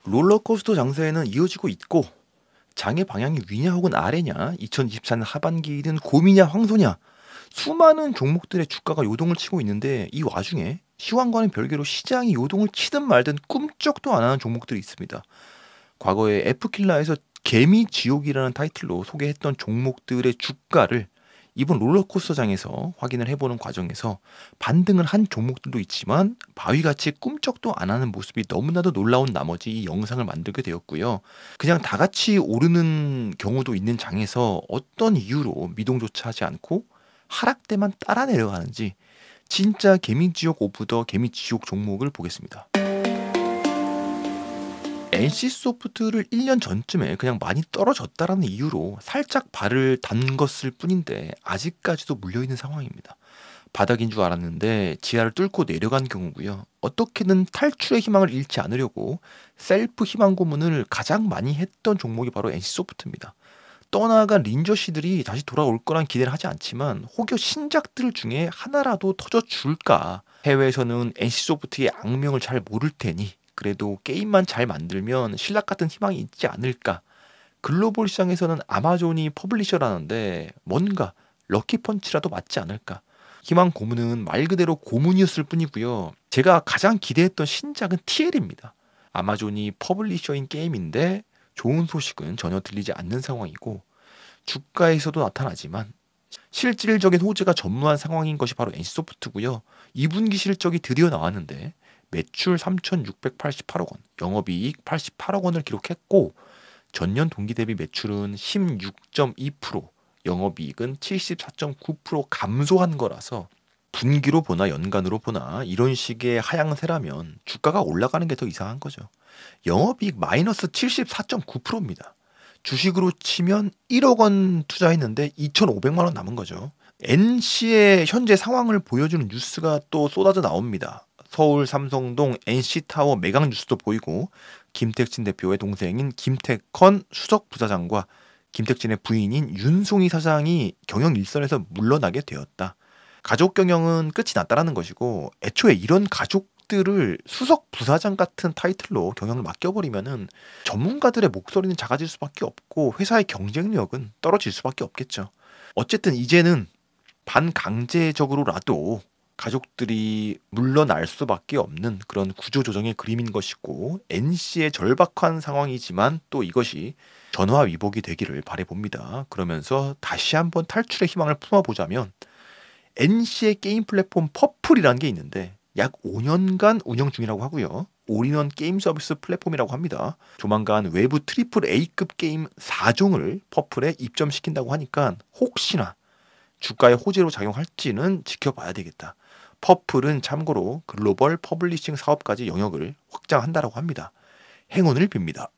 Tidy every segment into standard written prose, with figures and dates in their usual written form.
롤러코스터 장세는 이어지고 있고 장의 방향이 위냐 혹은 아래냐, 2024년 하반기는 곰이냐 황소냐, 수많은 종목들의 주가가 요동을 치고 있는데 이 와중에 시황과는 별개로 시장이 요동을 치든 말든 꿈쩍도 안 하는 종목들이 있습니다. 과거에 F킬라에서 개미 지옥이라는 타이틀로 소개했던 종목들의 주가를 이번 롤러코스터장에서 확인을 해보는 과정에서 반등을 한 종목들도 있지만 바위같이 꿈쩍도 안 하는 모습이 너무나도 놀라운 나머지 이 영상을 만들게 되었고요. 그냥 다 같이 오르는 경우도 있는 장에서 어떤 이유로 미동조차 하지 않고 하락대만 따라 내려가는지 진짜 개미지옥 오브 더 개미지옥 종목을 보겠습니다. NC소프트를 1년 전쯤에 그냥 많이 떨어졌다라는 이유로 살짝 발을 담궜을 뿐인데 아직까지도 물려있는 상황입니다. 바닥인 줄 알았는데 지하를 뚫고 내려간 경우고요. 어떻게든 탈출의 희망을 잃지 않으려고 셀프 희망 고문을 가장 많이 했던 종목이 바로 NC소프트입니다. 떠나간 린저씨들이 다시 돌아올 거란 기대를 하지 않지만 혹여 신작들 중에 하나라도 터져줄까? 해외에서는 NC소프트의 악명을 잘 모를 테니 그래도 게임만 잘 만들면 신락 같은 희망이 있지 않을까? 글로벌 시장에서는 아마존이 퍼블리셔라는데 뭔가 럭키펀치라도 맞지 않을까? 희망 고문은 말 그대로 고문이었을 뿐이고요. 제가 가장 기대했던 신작은 TL입니다. 아마존이 퍼블리셔인 게임인데 좋은 소식은 전혀 들리지 않는 상황이고 주가에서도 나타나지만 실질적인 호재가 전무한 상황인 것이 바로 NC소프트고요. 2분기 실적이 드디어 나왔는데 매출 3,688억 원, 영업이익 88억 원을 기록했고 전년 동기 대비 매출은 16.2%, 영업이익은 74.9% 감소한 거라서 분기로 보나 연간으로 보나 이런 식의 하향세라면 주가가 올라가는 게 더 이상한 거죠. 영업이익 마이너스 74.9%입니다. 주식으로 치면 1억 원 투자했는데 2,500만 원 남은 거죠. NC의 현재 상황을 보여주는 뉴스가 또 쏟아져 나옵니다. 서울 삼성동 NC타워 매각 뉴스도 보이고 김택진 대표의 동생인 김택헌 수석 부사장과 김택진의 부인인 윤송희 사장이 경영 일선에서 물러나게 되었다. 가족 경영은 끝이 났다라는 것이고 애초에 이런 가족들을 수석 부사장 같은 타이틀로 경영을 맡겨버리면은 전문가들의 목소리는 작아질 수밖에 없고 회사의 경쟁력은 떨어질 수밖에 없겠죠. 어쨌든 이제는 반강제적으로라도 가족들이 물러날 수밖에 없는 그런 구조조정의 그림인 것이고 NC의 절박한 상황이지만 또 이것이 전화위복이 되기를 바라봅니다. 그러면서 다시 한번 탈출의 희망을 품어보자면 NC의 게임 플랫폼 퍼플이라는 게 있는데 약 5년간 운영 중이라고 하고요. 올인원 게임 서비스 플랫폼이라고 합니다. 조만간 외부 트리플 A급 게임 4종을 퍼플에 입점시킨다고 하니까 혹시나 주가의 호재로 작용할지는 지켜봐야 되겠다. 퍼플은 참고로 글로벌 퍼블리싱 사업까지 영역을 확장한다라고 합니다. 행운을 빕니다.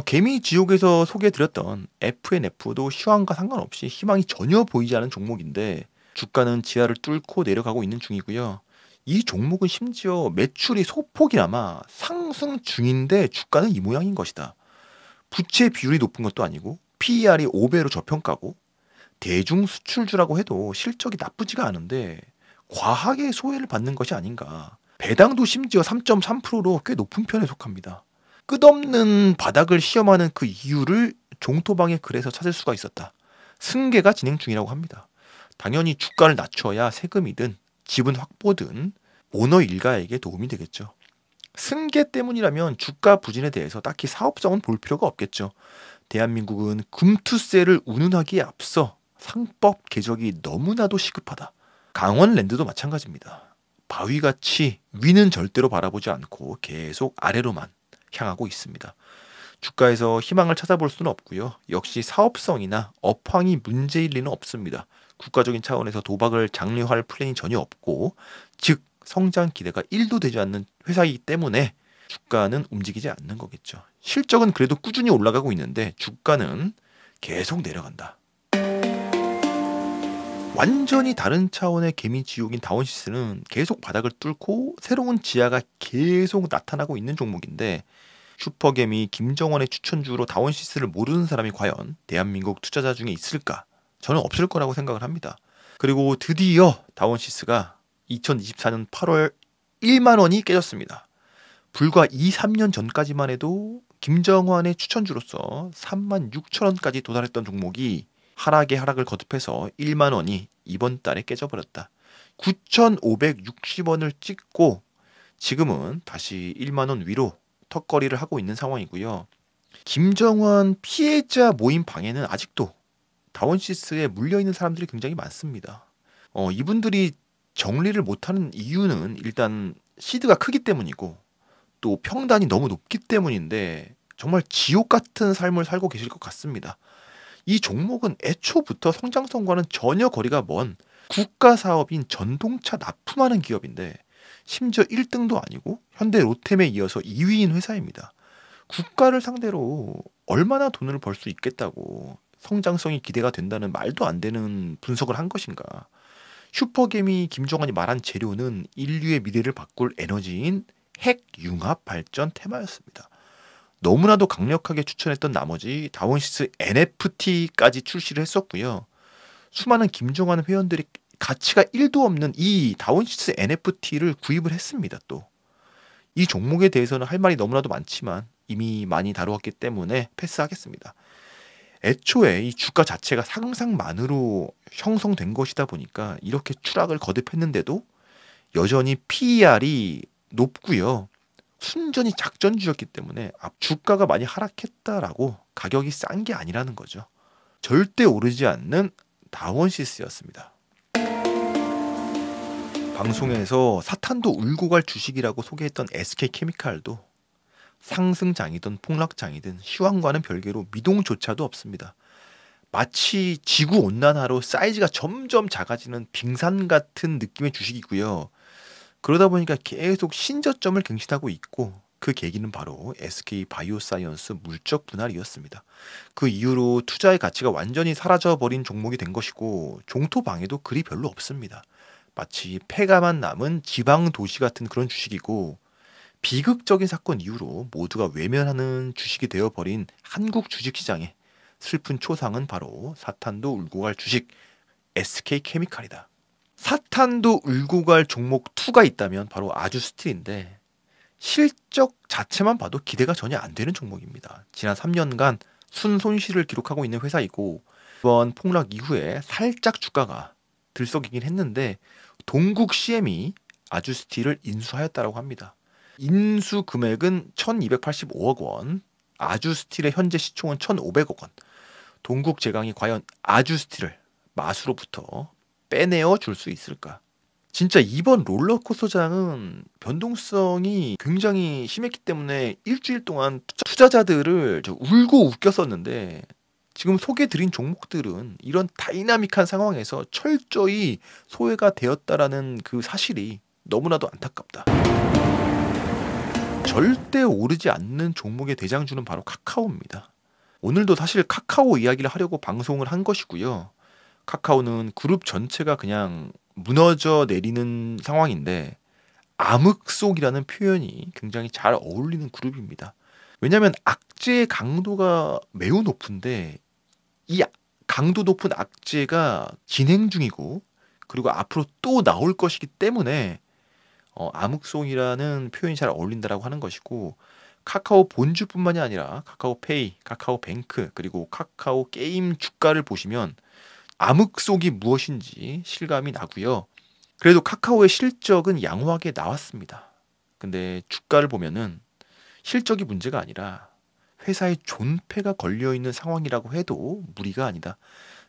개미 지옥에서 소개해드렸던 FNF도 시황과 상관없이 희망이 전혀 보이지 않는 종목인데 주가는 지하를 뚫고 내려가고 있는 중이고요. 이 종목은 심지어 매출이 소폭이나마 상승 중인데 주가는 이 모양인 것이다. 부채 비율이 높은 것도 아니고 PER이 5배로 저평가고 대중 수출주라고 해도 실적이 나쁘지가 않은데 과하게 소외를 받는 것이 아닌가. 배당도 심지어 3.3%로 꽤 높은 편에 속합니다. 끝없는 바닥을 시험하는 그 이유를 종토방의 글에서 찾을 수가 있었다. 승계가 진행 중이라고 합니다. 당연히 주가를 낮춰야 세금이든 지분 확보든 오너 일가에게 도움이 되겠죠. 승계 때문이라면 주가 부진에 대해서 딱히 사업성은 볼 필요가 없겠죠. 대한민국은 금투세를 운운하기에 앞서 상법 개정이 너무나도 시급하다. 강원랜드도 마찬가지입니다. 바위같이 위는 절대로 바라보지 않고 계속 아래로만 향하고 있습니다. 주가에서 희망을 찾아볼 수는 없고요. 역시 사업성이나 업황이 문제일 리는 없습니다. 국가적인 차원에서 도박을 장려할 플랜이 전혀 없고 즉 성장 기대가 1도 되지 않는 회사이기 때문에 주가는 움직이지 않는 거겠죠. 실적은 그래도 꾸준히 올라가고 있는데 주가는 계속 내려간다. 완전히 다른 차원의 개미 지옥인 다원시스는 계속 바닥을 뚫고 새로운 지하가 계속 나타나고 있는 종목인데 슈퍼개미 김정원의 추천주로 다원시스를 모르는 사람이 과연 대한민국 투자자 중에 있을까? 저는 없을 거라고 생각을 합니다. 그리고 드디어 다원시스가 2024년 8월 1만 원이 깨졌습니다. 불과 2, 3년 전까지만 해도 김정환의 추천주로서 36,000원까지 도달했던 종목이 하락에 하락을 거듭해서 1만 원이 이번 달에 깨져버렸다. 9,560원을 찍고 지금은 다시 1만 원 위로 턱걸이를 하고 있는 상황이고요. 김정환 피해자 모임 방에는 아직도 다원시스에 물려있는 사람들이 굉장히 많습니다. 이분들이 정리를 못하는 이유는 일단 시드가 크기 때문이고 또 평단이 너무 높기 때문인데 정말 지옥 같은 삶을 살고 계실 것 같습니다. 이 종목은 애초부터 성장성과는 전혀 거리가 먼 국가 사업인 전동차 납품하는 기업인데 심지어 1등도 아니고 현대 로템에 이어서 2위인 회사입니다. 국가를 상대로 얼마나 돈을 벌 수 있겠다고 성장성이 기대가 된다는 말도 안 되는 분석을 한 것인가. 슈퍼개미 김정환이 말한 재료는 인류의 미래를 바꿀 에너지인 핵 융합 발전 테마였습니다. 너무나도 강력하게 추천했던 나머지 다원시스 NFT까지 출시를 했었고요. 수많은 김정환 회원들이 가치가 1도 없는 이 다원시스 NFT를 구입을 했습니다. 또 이 종목에 대해서는 할 말이 너무나도 많지만 이미 많이 다루었기 때문에 패스하겠습니다. 애초에 이 주가 자체가 상상만으로 형성된 것이다 보니까 이렇게 추락을 거듭했는데도 여전히 PER이 높고요. 순전히 작전주였기 때문에 주가가 많이 하락했다라고 가격이 싼 게 아니라는 거죠. 절대 오르지 않는 다원시스였습니다. 방송에서 사탄도 울고 갈 주식이라고 소개했던 SK케미칼도 상승장이든 폭락장이든 시황과는 별개로 미동조차도 없습니다. 마치 지구온난화로 사이즈가 점점 작아지는 빙산 같은 느낌의 주식이고요. 그러다 보니까 계속 신저점을 갱신하고 있고 그 계기는 바로 SK바이오사이언스 물적 분할이었습니다. 그 이후로 투자의 가치가 완전히 사라져버린 종목이 된 것이고 종토방에도 그리 별로 없습니다. 마치 폐가만 남은 지방 도시 같은 그런 주식이고 비극적인 사건 이후로 모두가 외면하는 주식이 되어버린 한국 주식시장의 슬픈 초상은 바로 사탄도 울고 갈 주식 SK케미칼이다. 사탄도 울고 갈 종목 2가 있다면 바로 아주스틸인데 실적 자체만 봐도 기대가 전혀 안 되는 종목입니다. 지난 3년간 순손실을 기록하고 있는 회사이고 이번 폭락 이후에 살짝 주가가 들썩이긴 했는데 동국 CM이 아주스틸을 인수하였다고 합니다. 인수 금액은 1285억 원, 아주스틸의 현재 시총은 1500억 원. 동국제강이 과연 아주스틸을 마수로부터 빼내어 줄 수 있을까? 진짜 이번 롤러코스터장은 변동성이 굉장히 심했기 때문에 일주일 동안 투자자들을 울고 웃겼었는데 지금 소개드린 종목들은 이런 다이나믹한 상황에서 철저히 소외가 되었다라는 그 사실이 너무나도 안타깝다. 절대 오르지 않는 종목의 대장주는 바로 카카오입니다. 오늘도 사실 카카오 이야기를 하려고 방송을 한 것이고요. 카카오는 그룹 전체가 그냥 무너져 내리는 상황인데 암흑속이라는 표현이 굉장히 잘 어울리는 그룹입니다. 왜냐하면 악재의 강도가 매우 높은데 이 강도 높은 악재가 진행 중이고 그리고 앞으로 또 나올 것이기 때문에 암흑송이라는 표현이 잘 어울린다라고 하는 것이고 카카오 본주뿐만이 아니라 카카오페이, 카카오뱅크 그리고 카카오 게임 주가를 보시면 암흑속이 무엇인지 실감이 나고요. 그래도 카카오의 실적은 양호하게 나왔습니다. 근데 주가를 보면은 실적이 문제가 아니라 회사의 존폐가 걸려있는 상황이라고 해도 무리가 아니다.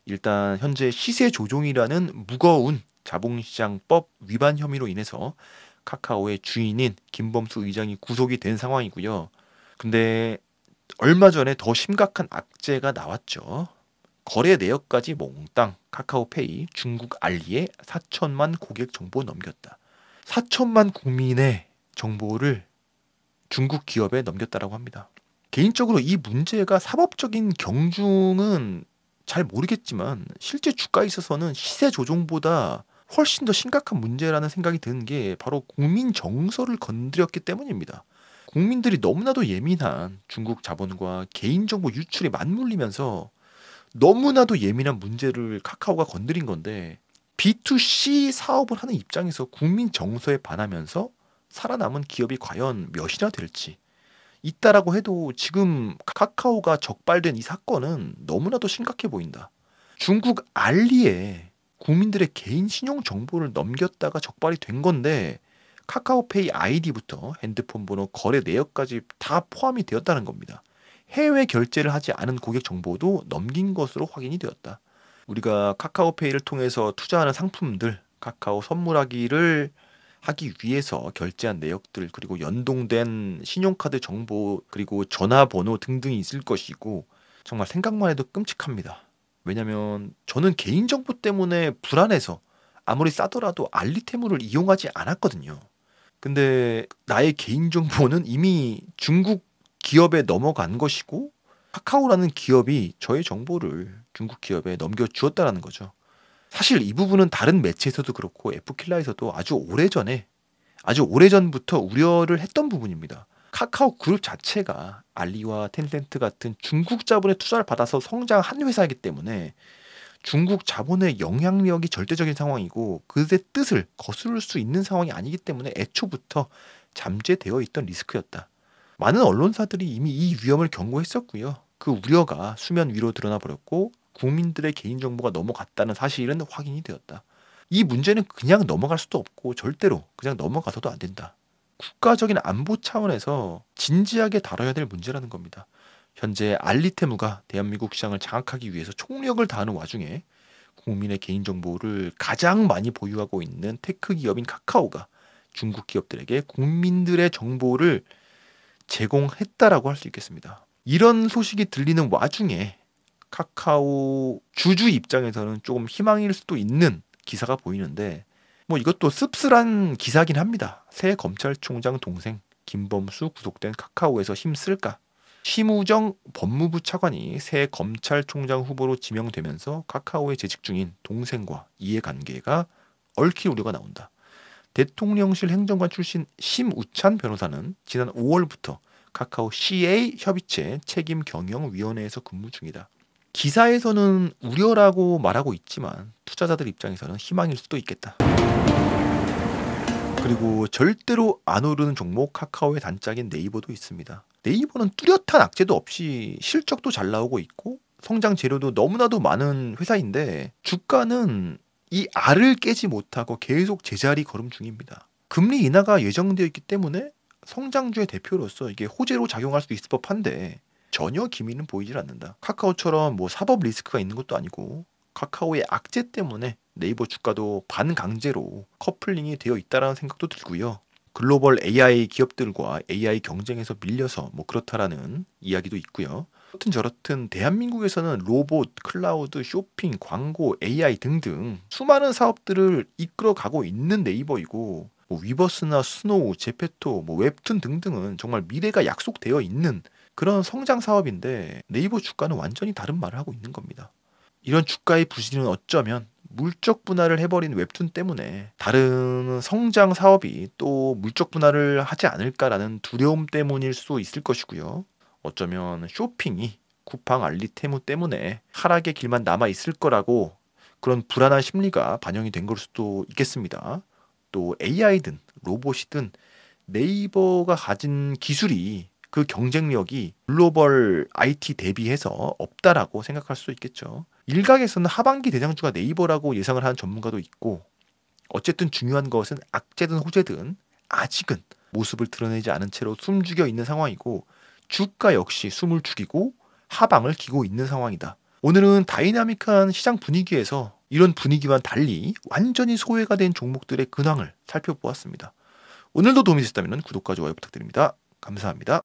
일단 현재 시세 조종이라는 무거운 자본시장법 위반 혐의로 인해서 카카오의 주인인 김범수 의장이 구속이 된 상황이고요. 근데 얼마 전에 더 심각한 악재가 나왔죠. 거래 내역까지 몽땅 카카오페이 중국 알리에 4천만 고객 정보 넘겼다. 4천만 국민의 정보를 중국 기업에 넘겼다라고 합니다. 개인적으로 이 문제가 사법적인 경중은 잘 모르겠지만 실제 주가에 있어서는 시세 조종보다 훨씬 더 심각한 문제라는 생각이 드는 게 바로 국민 정서를 건드렸기 때문입니다. 국민들이 너무나도 예민한 중국 자본과 개인정보 유출에 맞물리면서 너무나도 예민한 문제를 카카오가 건드린 건데 B2C 사업을 하는 입장에서 국민 정서에 반하면서 살아남은 기업이 과연 몇이나 될지 있다라고 해도 지금 카카오가 적발된 이 사건은 너무나도 심각해 보인다. 중국 알리에 국민들의 개인 신용 정보를 넘겼다가 적발이 된 건데 카카오페이 아이디부터 핸드폰 번호, 거래 내역까지 다 포함이 되었다는 겁니다. 해외 결제를 하지 않은 고객 정보도 넘긴 것으로 확인이 되었다. 우리가 카카오페이를 통해서 투자하는 상품들, 카카오 선물하기를 하기 위해서 결제한 내역들, 그리고 연동된 신용카드 정보, 그리고 전화번호 등등이 있을 것이고 정말 생각만 해도 끔찍합니다. 왜냐면 저는 개인정보 때문에 불안해서 아무리 싸더라도 알리테무를 이용하지 않았거든요. 근데 나의 개인정보는 이미 중국 기업에 넘어간 것이고 카카오라는 기업이 저의 정보를 중국 기업에 넘겨주었다라는 거죠. 사실 이 부분은 다른 매체에서도 그렇고 F킬라에서도 아주 오래전부터 우려를 했던 부분입니다. 카카오 그룹 자체가 알리와 텐센트 같은 중국 자본의 투자를 받아서 성장한 회사이기 때문에 중국 자본의 영향력이 절대적인 상황이고 그의 뜻을 거스를 수 있는 상황이 아니기 때문에 애초부터 잠재되어 있던 리스크였다. 많은 언론사들이 이미 이 위험을 경고했었고요. 그 우려가 수면 위로 드러나 버렸고 국민들의 개인정보가 넘어갔다는 사실은 확인이 되었다. 이 문제는 그냥 넘어갈 수도 없고 절대로 그냥 넘어가서도 안 된다. 국가적인 안보 차원에서 진지하게 다뤄야 될 문제라는 겁니다. 현재 알리테무가 대한민국 시장을 장악하기 위해서 총력을 다하는 와중에 국민의 개인정보를 가장 많이 보유하고 있는 테크 기업인 카카오가 중국 기업들에게 국민들의 정보를 제공했다라고 할 수 있겠습니다. 이런 소식이 들리는 와중에 카카오 주주 입장에서는 조금 희망일 수도 있는 기사가 보이는데 뭐 이것도 씁쓸한 기사긴 합니다. 새 검찰총장 동생 김범수 구속된 카카오에서 힘쓸까? 심우정 법무부 차관이 새 검찰총장 후보로 지명되면서 카카오에 재직 중인 동생과 이해관계가 얽힐 우려가 나온다. 대통령실 행정관 출신 심우찬 변호사는 지난 5월부터 카카오 CA 협의체 책임경영위원회에서 근무 중이다. 기사에서는 우려라고 말하고 있지만 투자자들 입장에서는 희망일 수도 있겠다. 그리고 절대로 안 오르는 종목 카카오의 단짝인 네이버도 있습니다. 네이버는 뚜렷한 악재도 없이 실적도 잘 나오고 있고 성장 재료도 너무나도 많은 회사인데 주가는 이 알을 깨지 못하고 계속 제자리 걸음 중입니다. 금리 인하가 예정되어 있기 때문에 성장주의 대표로서 이게 호재로 작용할 수 있을 법한데 전혀 기미는 보이질 않는다. 카카오처럼 뭐 사법 리스크가 있는 것도 아니고 카카오의 악재 때문에 네이버 주가도 반강제로 커플링이 되어 있다라는 생각도 들고요. 글로벌 AI 기업들과 AI 경쟁에서 밀려서 뭐 그렇다라는 이야기도 있고요. 그렇든 저렇든 대한민국에서는 로봇, 클라우드, 쇼핑, 광고, AI 등등 수많은 사업들을 이끌어가고 있는 네이버이고 뭐 위버스나 스노우, 제페토, 뭐 웹툰 등등은 정말 미래가 약속되어 있는 그런 성장 사업인데 네이버 주가는 완전히 다른 말을 하고 있는 겁니다. 이런 주가의 부진은 어쩌면 물적 분할을 해버린 웹툰 때문에 다른 성장 사업이 또 물적 분할을 하지 않을까라는 두려움 때문일 수 있을 것이고요. 어쩌면 쇼핑이 쿠팡 알리테무 때문에 하락의 길만 남아 있을 거라고 그런 불안한 심리가 반영이 된 걸 수도 있겠습니다. 또 AI든 로봇이든 네이버가 가진 기술이 그 경쟁력이 글로벌 IT 대비해서 없다라고 생각할 수 있겠죠. 일각에서는 하반기 대장주가 네이버라고 예상을 하는 전문가도 있고 어쨌든 중요한 것은 악재든 호재든 아직은 모습을 드러내지 않은 채로 숨죽여 있는 상황이고 주가 역시 숨을 죽이고 하방을 기고 있는 상황이다. 오늘은 다이나믹한 시장 분위기에서 이런 분위기와는 달리 완전히 소외가 된 종목들의 근황을 살펴보았습니다. 오늘도 도움이 되셨다면 구독과 좋아요 부탁드립니다. 감사합니다.